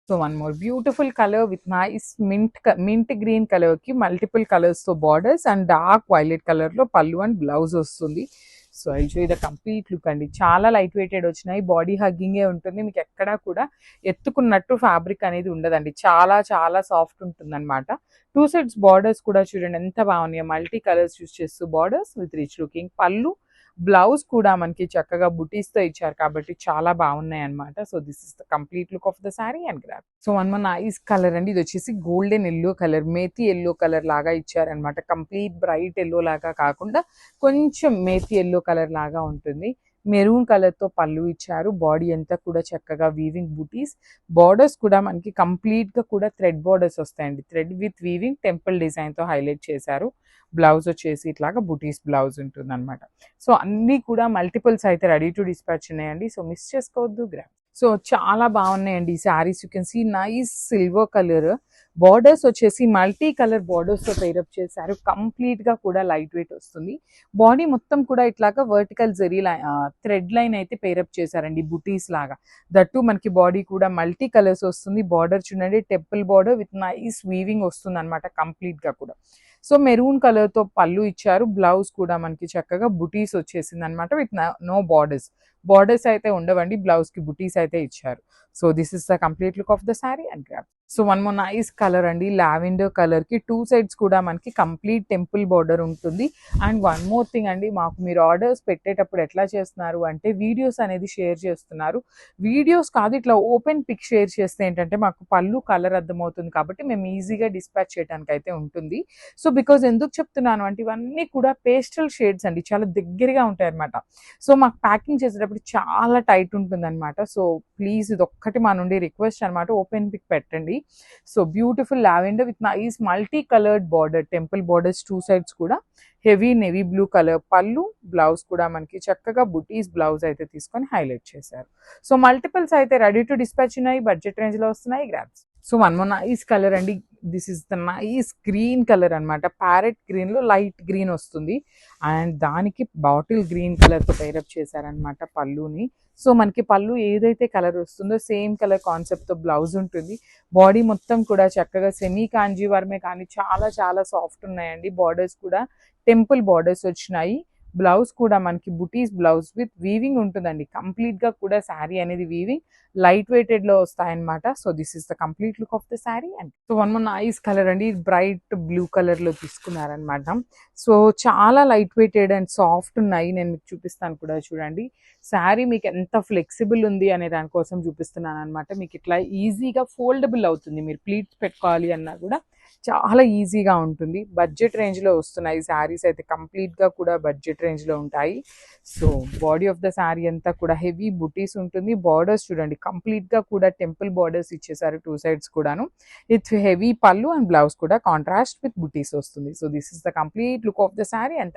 So one more beautiful colour with nice mint green colour కి multiple colours తో borders and dark violet colour లో పళ్ళు and blouse వస్తుంది. So I show the complete look అండి. చాలా light weighted వచ్చినాయి, body హగ్గింగే ఉంటుంది, మీకు ఎక్కడా కూడా ఎత్తుకున్నట్టు ఫ్యాబ్రిక్ అనేది ఉండదండి, చాలా చాలా సాఫ్ట్ ఉంటుంది అనమాట. టూ సైడ్స్ బార్డర్స్ కూడా చూడండి ఎంత బాగున్నాయి, మల్టీ కలర్స్ యూస్ చేస్తూ బార్డర్స్ విత్ రిచ్ లుకింగ్ పళ్ళు. బ్లౌజ్ కూడా మనకి చక్కగా బుటీస్ తో ఇచ్చారు కాబట్టి చాలా బాగున్నాయి అనమాట. So this is the complete look of the sari and grab. So one మన నైస్ కలర్ అండి, ఇది వచ్చేసి golden yellow colour, methi yellow colour లాగా ఇచ్చారనమాట. కంప్లీట్ బ్రైట్ ఎల్లో లాగా కాకుండా కొంచెం మేతి ఎల్లో కలర్ లాగా ఉంటుంది. మెరూన్ కలర్ తో పళ్ళు ఇచ్చారు, బాడీ అంతా కూడా చక్కగా వీవింగ్ బుటీస్. బార్డర్స్ కూడా మనకి కంప్లీట్ గా కూడా థ్రెడ్ బార్డర్స్ వస్తాయండి, thread with weaving temple design తో హైలైట్ చేశారు. బ్లౌజ్ వచ్చేసి ఇట్లాగా బుటీస్ బ్లౌజ్ ఉంటుంది అనమాట. సో అన్నీ కూడా మల్టిపుల్స్ అయితే రెడీ టు డిస్పాచ్ ఉన్నాయండి, సో మిస్ చేసుకోవద్దు గ్రామ్. సో చాలా బాగున్నాయండి ఈ saris. You can see nice silver colour, borders వచ్చేసి మల్టీ కలర్ బార్డర్స్ తో పేరప్ చేశారు. కంప్లీట్ గా కూడా లైట్ వెయిట్ వస్తుంది. బాడీ మొత్తం కూడా ఇట్లాగా వర్టికల్ జరీ థ్రెడ్ లైన్ అయితే పేరప్ చేశారండి బుటీస్ లాగా. దట్టు మనకి బాడీ కూడా మల్టీ కలర్స్ వస్తుంది. బార్డర్ చూడండి temple border with nice weaving వస్తుంది అనమాట కంప్లీట్ గా కూడా. సో మెరూన్ కలర్ తో పళ్ళు ఇచ్చారు, బ్లౌజ్ కూడా మనకి చక్కగా బుటీస్ వచ్చేసింది అనమాట విత్ నో బార్డర్స్. బార్డర్స్ అయితే ఉండవండి, బ్లౌజ్ కి బుటీస్ అయితే ఇచ్చారు. So this is the complete look of the sari and grab. So one more nice colour అండి, లావెండర్ కలర్ కి టూ సైడ్స్ కూడా మనకి కంప్లీట్ టెంపుల్ బార్డర్ ఉంటుంది. అండ్ వన్ మోర్ థింగ్ అండి, మాకు మీరు ఆర్డర్స్ పెట్టేటప్పుడు ఎట్లా చేస్తున్నారు అంటే వీడియోస్ అనేది షేర్ చేస్తున్నారు. వీడియోస్ కాదు, ఇట్లా ఓపెన్ పిక్ షేర్ చేస్తే ఏంటంటే మాకు పళ్ళు కలర్ అర్థమవుతుంది కాబట్టి మేము ఈజీగా డిస్పాచ్ చేయడానికి అయితే ఉంటుంది. సో బికాజ్ ఎందుకు చెప్తున్నాను అంటే ఇవన్నీ కూడా పేస్టల్ షేడ్స్ అండి, చాలా దగ్గరగా ఉంటాయి అనమాట. సో మాకు ప్యాకింగ్ చేసేటప్పుడు చాలా టైట్ ఉంటుంది అనమాట. సో ప్లీజ్ ఇది ఒక్కటి మా నుండి రిక్వెస్ట్ అనమాట, ఓపెన్ పిక్ పెట్టండి. So beautiful lavender with nice multi coloured border, temple borders two sides కూడా హెవీ నేవీ బ్లూ కలర్ పళ్ళు, బ్లౌజ్ కూడా మనకి చక్కగా బుటీస్ బ్లౌజ్ అయితే తీసుకొని హైలైట్ చేశారు. సో మల్టిపుల్స్ అయితే రెడీ టు డిస్పాచ్ ఉన్నాయి, బడ్జెట్ రేంజ్ లో వస్తున్నాయి grabs. So one more nice colour అండి, this is the nice green colour అనమాట. ప్యారెట్ గ్రీన్ లో లైట్ గ్రీన్ వస్తుంది అండ్ దానికి బాటిల్ గ్రీన్ కలర్ తో పేరప్ చేశారనమాట పళ్ళుని. సో మనకి పళ్ళు ఏదైతే కలర్ వస్తుందో సేమ్ కలర్ కాన్సెప్ట్ తో బ్లౌజ్ ఉంటుంది. బాడీ మొత్తం కూడా చక్కగా సెమీ కాంజీవర్మే కానీ చాలా చాలా సాఫ్ట్ ఉన్నాయండి. బార్డర్స్ కూడా టెంపుల్ బార్డర్స్ వచ్చినాయి. బ్లౌజ్ కూడా మనకి బుటీస్ బ్లౌజ్ విత్ వీవింగ్ ఉంటుందండి, కంప్లీట్ గా కూడా శారీ అనేది వీవింగ్ లైట్ వెయిటెడ్ లో వస్తాయన్నమాట. So this is the complete look of the sari. And so one more nice colour అండి, బ్రైట్ బ్లూ కలర్ లో తీసుకున్నారనమాట. సో చాలా లైట్ వెయిటెడ్ అండ్ సాఫ్ట్ ఉన్నాయి, నేను మీకు చూపిస్తాను కూడా చూడండి. శారీ మీకు ఎంత ఫ్లెక్సిబుల్ ఉంది అనే దానికోసం చూపిస్తున్నాను అనమాట. మీకు ఇట్లా ఈజీగా ఫోల్డబుల్ అవుతుంది, మీరు ప్లీట్స్ పెట్టుకోవాలి అన్నా కూడా చాలా ఈజీగా ఉంటుంది. బడ్జెట్ రేంజ్ లో వస్తున్నాయి శారీస్ అయితే, కంప్లీట్ గా కూడా బడ్జెట్ రేంజ్ లో ఉంటాయి. So body of the sari అంతా కూడా హెవీ బుటీస్ ఉంటుంది. బార్డర్స్ చూడండి కంప్లీట్ గా కూడా టెంపుల్ బార్డర్స్ ఇచ్చేసారు టూ సైడ్స్ కూడాను. ఇట్స్ హెవీ పళ్ళు అండ్ బ్లౌజ్ కూడా కాంట్రాస్ట్ విత్ బుటీస్ వస్తుంది. So this is the complete look of the sari and